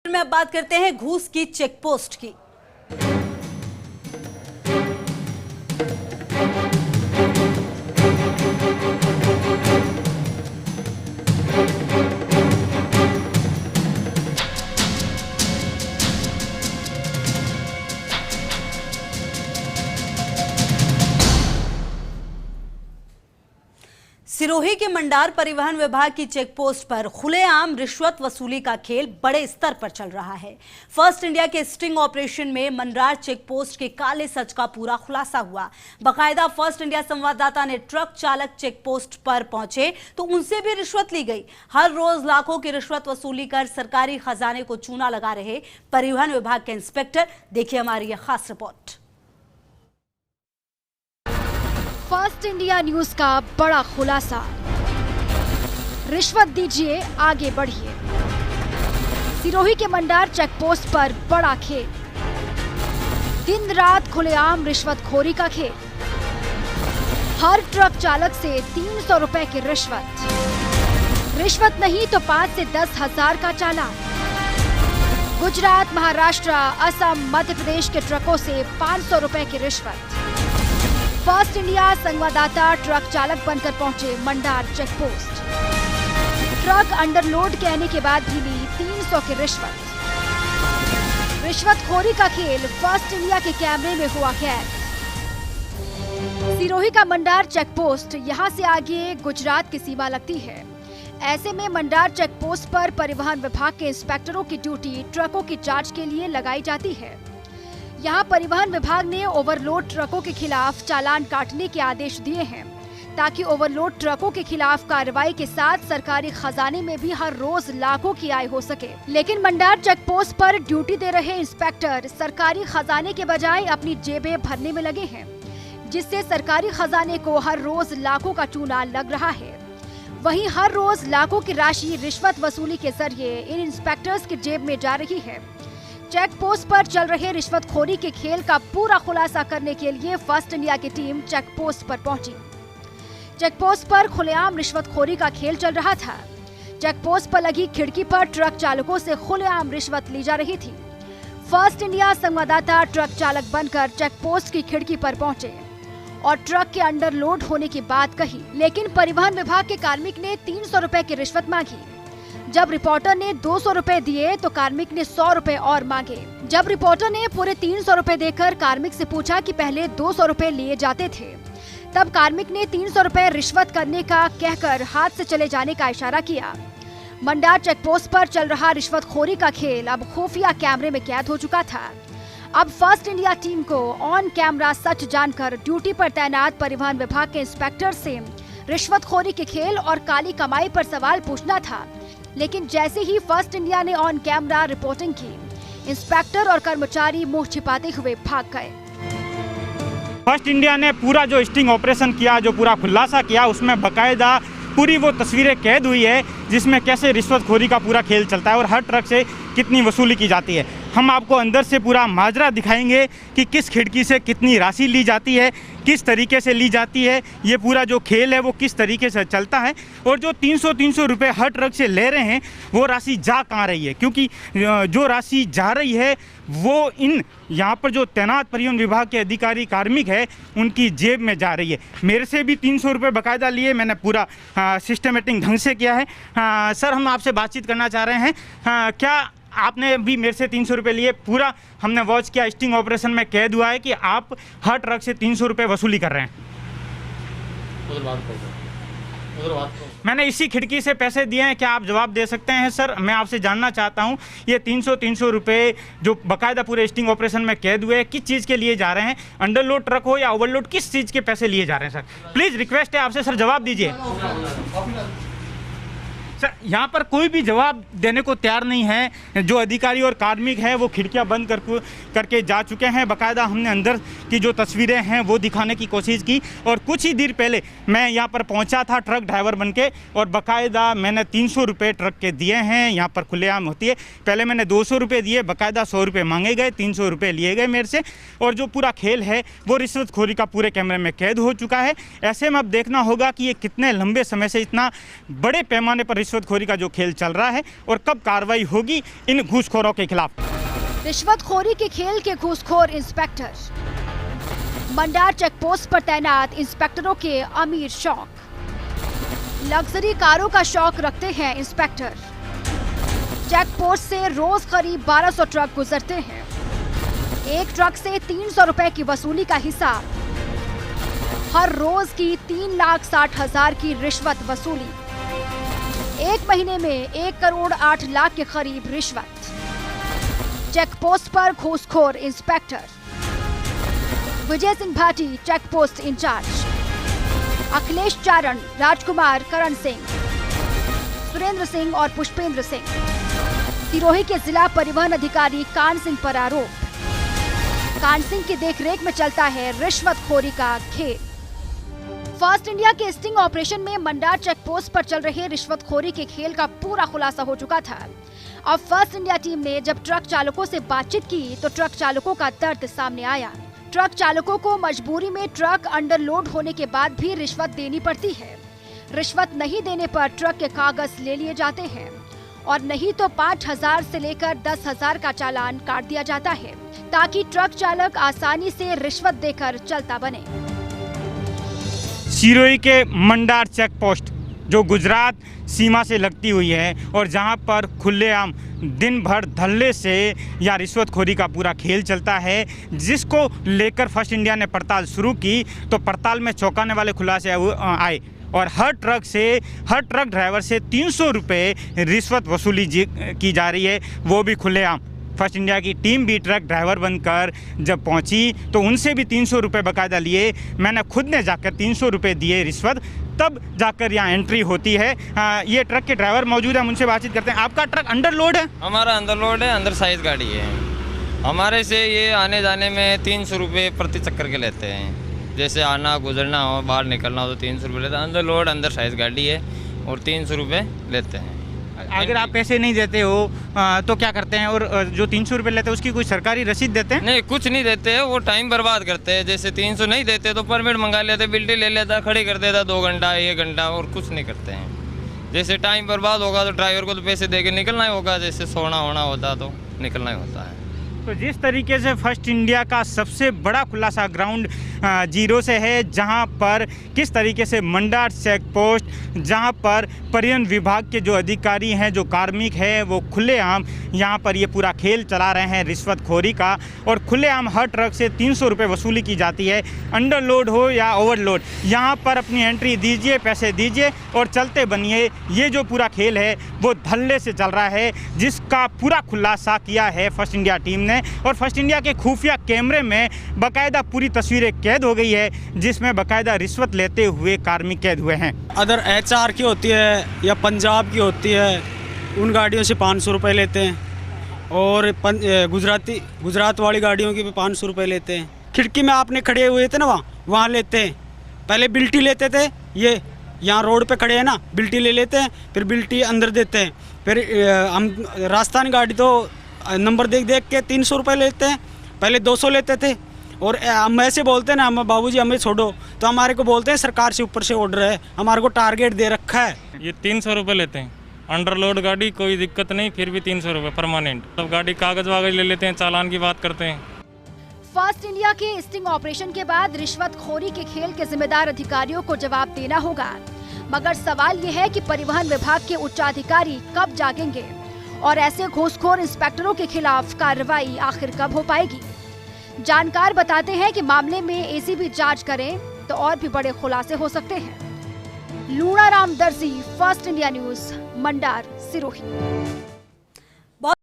में अब बात करते हैं घूस की चेकपोस्ट की। सिरोही के मंडार परिवहन विभाग की चेकपोस्ट पर खुलेआम रिश्वत वसूली का खेल बड़े स्तर पर चल रहा है। फर्स्ट इंडिया के स्टिंग ऑपरेशन में मंडार चेकपोस्ट के काले सच का पूरा खुलासा हुआ। बाकायदा फर्स्ट इंडिया संवाददाता ने ट्रक चालक चेकपोस्ट पर पहुंचे तो उनसे भी रिश्वत ली गई। हर रोज लाखों की रिश्वत वसूली कर सरकारी खजाने को चूना लगा रहे परिवहन विभाग के इंस्पेक्टर। देखिए हमारी यह खास रिपोर्ट। फर्स्ट इंडिया न्यूज का बड़ा खुलासा, रिश्वत दीजिए आगे बढ़िए। सिरोही के मंडार चेकपोस्ट पर बड़ा खेल, दिन रात खुलेआम रिश्वतखोरी का खेल। हर ट्रक चालक से 300 रुपए की रिश्वत, रिश्वत नहीं तो 5 से 10 हजार का चालान। गुजरात, महाराष्ट्र, असम, मध्य प्रदेश के ट्रकों से 500 रुपए की रिश्वत। फर्स्ट इंडिया संवाददाता ट्रक चालक बनकर पहुंचे मंडार चेकपोस्ट। ट्रक अंडरलोड कहने के बाद भी ली 300 की रिश्वत। रिश्वतखोरी का खेल फर्स्ट इंडिया के कैमरे में हुआ कैद। सिरोही का मंडार चेकपोस्ट, यहां से आगे गुजरात की सीमा लगती है। ऐसे में मंडार चेकपोस्ट पर परिवहन विभाग के इंस्पेक्टरों की ड्यूटी ट्रकों की जांच के लिए लगाई जाती है। यहाँ परिवहन विभाग ने ओवरलोड ट्रकों के खिलाफ चालान काटने के आदेश दिए हैं ताकि ओवरलोड ट्रकों के खिलाफ कार्रवाई के साथ सरकारी खजाने में भी हर रोज लाखों की आय हो सके। लेकिन मंडार चेकपोस्ट पर ड्यूटी दे रहे इंस्पेक्टर सरकारी खजाने के बजाय अपनी जेबें भरने में लगे हैं, जिससे सरकारी खजाने को हर रोज लाखों का चूना लग रहा है। वहीं हर रोज लाखों की राशि रिश्वत वसूली के जरिए इन इंस्पेक्टर्स की जेब में जा रही है। चेक पोस्ट पर चल रहे रिश्वतखोरी के खेल का पूरा खुलासा करने के लिए फर्स्ट इंडिया की टीम चेक पोस्ट पर पहुंची। चेक पोस्ट पर खुलेआम रिश्वतखोरी का खेल चल रहा था। चेक पोस्ट पर लगी खिड़की पर ट्रक चालकों से खुलेआम रिश्वत ली जा रही थी। फर्स्ट इंडिया संवाददाता ट्रक चालक बनकर चेक पोस्ट की खिड़की पर पहुंचे और ट्रक के अंडरलोड होने की बात कही, लेकिन परिवहन विभाग के कार्मिक ने 300 रुपए की रिश्वत मांगी। जब रिपोर्टर ने 200 रुपए दिए तो कार्मिक ने 100 रुपए और मांगे। जब रिपोर्टर ने पूरे 300 रुपए देकर कार्मिक से पूछा कि पहले 200 रुपए लिए जाते थे, तब कार्मिक ने 300 रुपए रिश्वत करने का कहकर हाथ से चले जाने का इशारा किया। मंडार चेकपोस्ट पर चल रहा रिश्वतखोरी का खेल अब खुफिया कैमरे में कैद हो चुका था। अब फर्स्ट इंडिया टीम को ऑन कैमरा सच जानकर ड्यूटी पर तैनात परिवहन विभाग के इंस्पेक्टर से रिश्वतखोरी के खेल और काली कमाई पर सवाल पूछना था। लेकिन जैसे ही फर्स्ट इंडिया ने ऑन कैमरा रिपोर्टिंग की, इंस्पेक्टर और कर्मचारी मुंह छिपाते हुए भाग गए। फर्स्ट इंडिया ने पूरा जो स्टिंग ऑपरेशन किया, जो पूरा खुलासा किया, उसमें बकायदा पूरी वो तस्वीरें कैद हुई है जिसमें कैसे रिश्वतखोरी का पूरा खेल चलता है और हर ट्रक से कितनी वसूली की जाती है। हम आपको अंदर से पूरा माजरा दिखाएंगे कि किस खिड़की से कितनी राशि ली जाती है, किस तरीके से ली जाती है, ये पूरा जो खेल है वो किस तरीके से चलता है और जो 300 रुपए हर ट्रक से ले रहे हैं वो राशि जा कहाँ रही है, क्योंकि जो राशि जा रही है वो इन यहाँ पर जो तैनात परिवहन विभाग के अधिकारी कार्मिक है उनकी जेब में जा रही है। मेरे से भी 300 रुपये बाकायदा लिए, मैंने पूरा सिस्टमेटिक ढंग से किया है। सर, हम आपसे बातचीत करना चाह रहे हैं, क्या आपने भी मेरे से 300 रुपये लिए? पूरा हमने वॉच किया, स्टिंग ऑपरेशन में कैद हुआ है कि आप हर ट्रक से 300 रुपये वसूली कर रहे हैं। मैंने इसी खिड़की से पैसे दिए हैं, क्या आप जवाब दे सकते हैं? सर, मैं आपसे जानना चाहता हूं, ये 300 रुपये जो बाकायदा पूरे स्टिंग ऑपरेशन में कैद हुए, किस चीज़ के लिए जा रहे हैं? अंडरलोड ट्रक हो या ओवरलोड, किस चीज़ के पैसे लिए जा रहे हैं? सर प्लीज़ रिक्वेस्ट है आपसे, सर जवाब दीजिए। सर, यहाँ पर कोई भी जवाब देने को तैयार नहीं है। जो अधिकारी और कार्मिक हैं वो खिड़कियाँ बंद करके जा चुके हैं। बाकायदा हमने अंदर की जो तस्वीरें हैं वो दिखाने की कोशिश की और कुछ ही देर पहले मैं यहाँ पर पहुँचा था ट्रक ड्राइवर बनके और बाकायदा मैंने 300 रुपये ट्रक के दिए हैं। यहाँ पर खुलेआम होती है, पहले मैंने 200 रुपये दिए, बाकायदा 100 रुपये मांगे गए, 300 रुपये लिए गए मेरे से और जो पूरा खेल है वो रिश्वतखोरी का पूरे कैमरे में कैद हो चुका है। ऐसे में अब देखना होगा कि ये कितने लंबे समय से इतना बड़े पैमाने पर रिश्वतखोरी का जो खेल चल रहा है और कब कार्रवाई होगी इन घूसखोरों के खिलाफ। रिश्वतखोरी के खेल के घूसखोर इंस्पेक्टर। मंडार चेकपोस्ट पर तैनात इंस्पेक्टरों के अमीर शौक। लग्जरी कारों का शौक रखते हैं इंस्पेक्टर। चेकपोस्ट से रोज करीब 1200 ट्रक गुजरते हैं। एक ट्रक से 300 रुपए की वसूली का हिसाब। हर रोज की 3,60,000 की रिश्वत वसूली। एक महीने में 1 करोड़ 8 लाख के करीब रिश्वत। चेकपोस्ट पर घूसखोर inspector. Vijay Singh Bhati checkpost in charge. Akhilesh चारण, राजकुमार, करण सिंह, सुरेंद्र सिंह और पुष्पेंद्र सिंह। सिरोही के जिला परिवहन अधिकारी कान सिंह पर आरोप। कान सिंह की देखरेख में चलता है रिश्वतखोरी का खेल। फर्स्ट इंडिया के स्टिंग ऑपरेशन में मंडार चेकपोस्ट पर चल रहे रिश्वतखोरी के खेल का पूरा खुलासा हो चुका था। अब फर्स्ट इंडिया टीम ने जब ट्रक चालकों से बातचीत की तो ट्रक चालकों का दर्द सामने आया। ट्रक चालकों को मजबूरी में ट्रक अंडरलोड होने के बाद भी रिश्वत देनी पड़ती है। रिश्वत नहीं देने पर ट्रक के कागज ले लिए जाते हैं और नहीं तो 5,000 से लेकर 10,000 का चालान काट दिया जाता है ताकि ट्रक चालक आसानी से रिश्वत देकर चलता बने। सिरोही के मंडार चेक पोस्ट जो गुजरात सीमा से लगती हुई है और जहां पर खुलेआम दिन भर धल्ले से या रिश्वतखोरी का पूरा खेल चलता है, जिसको लेकर फर्स्ट इंडिया ने पड़ताल शुरू की तो पड़ताल में चौंकाने वाले खुलासे आए और हर ट्रक ड्राइवर से 300 रुपये रिश्वत वसूली की जा रही है, वो भी खुलेआम। फर्स्ट इंडिया की टीम भी ट्रक ड्राइवर बनकर जब पहुंची तो उनसे भी 300 रुपये बाकायदा लिए। मैंने खुद ने जाकर 300 रुपये दिए रिश्वत, तब जाकर यहाँ एंट्री होती है। ये ट्रक के ड्राइवर मौजूद है, उनसे बातचीत करते हैं। आपका ट्रक अंडरलोड है? हमारा अंडरलोड है, अंदर साइज गाड़ी है। हमारे से ये आने जाने में 300 रुपये प्रति चक्कर के लेते हैं। जैसे आना गुजरना हो, बाहर निकलना हो तो 300 रुपये लेते हैं। अंडरलोड अंदर साइज गाड़ी है और 300 रुपये लेते हैं। अगर आप पैसे नहीं देते हो तो क्या करते हैं? और जो 300 रुपये लेते हैं उसकी कोई सरकारी रसीद देते हैं? नहीं, कुछ नहीं देते हैं, वो टाइम बर्बाद करते हैं। जैसे 300 नहीं देते तो परमिट मंगा लेते, बिल्टी ले लेता, खड़ी कर देता 2 घंटा 1 घंटा और कुछ नहीं करते हैं। जैसे टाइम बर्बाद होगा तो ड्राइवर को तो पैसे दे के निकलना ही होगा, जैसे सोना होना होता तो निकलना ही होता है। तो जिस तरीके से फर्स्ट इंडिया का सबसे बड़ा खुलासा ग्राउंड जीरो से है, जहां पर किस तरीके से मंडार चेक पोस्ट, जहां पर परिवहन विभाग के जो अधिकारी हैं, जो कार्मिक हैं, वो खुलेआम यहां पर ये पूरा खेल चला रहे हैं रिश्वतखोरी का और खुलेआम हर ट्रक से 300 रुपये वसूली की जाती है। अंडरलोड हो या ओवरलोड, यहां पर अपनी एंट्री दीजिए, पैसे दीजिए और चलते बनिए। ये जो पूरा खेल है वो धल्ले से चल रहा है, जिसका पूरा खुलासा किया है फर्स्ट इंडिया टीम ने और फर्स्ट इंडिया के खुफिया कैमरे में बाकायदा पूरी तस्वीरें कैद हो गई है, जिसमें बाकायदा रिश्वत लेते हुए कार्मिक कैद हुए हैं। अदर HR की होती है या पंजाब की होती है, उन गाड़ियों से 500 रुपये लेते हैं और गुजरात वाली गाड़ियों की भी 500 रुपये लेते हैं। खिड़की में आपने खड़े हुए थे ना, वहाँ लेते हैं। पहले बिल्टी लेते थे, ये यहाँ रोड पे खड़े हैं ना, बिल्टी ले लेते हैं, फिर बिल्टी अंदर देते हैं। फिर हम राजस्थान गाड़ी तो नंबर देख के 300 रुपये लेते हैं, पहले 200 लेते थे। और हम ऐसे बोलते हैं ना, हम बाबूजी हमें छोड़ो, तो हमारे को बोलते हैं सरकार से ऊपर से ऑर्डर है, हमारे को टारगेट दे रखा है। ये 300 रुपये लेते हैं। अंडरलोड गाड़ी कोई दिक्कत नहीं, फिर भी 300 रुपये परमानेंट। सब गाड़ी कागज वागज ले लेते हैं, चालान की बात करते हैं। फर्स्ट इंडिया के स्टिंग ऑपरेशन के बाद रिश्वतखोरी के खेल के जिम्मेदार अधिकारियों को जवाब देना होगा, मगर सवाल ये है कि परिवहन विभाग के उच्चाधिकारी कब जागेंगे और ऐसे घूसखोर इंस्पेक्टरों के खिलाफ कार्रवाई आखिर कब हो पाएगी। जानकार बताते हैं कि मामले में ACB जांच करें तो और भी बड़े खुलासे हो सकते हैं। लूणाराम दर्जी, first India news, Mandar, Sirohi.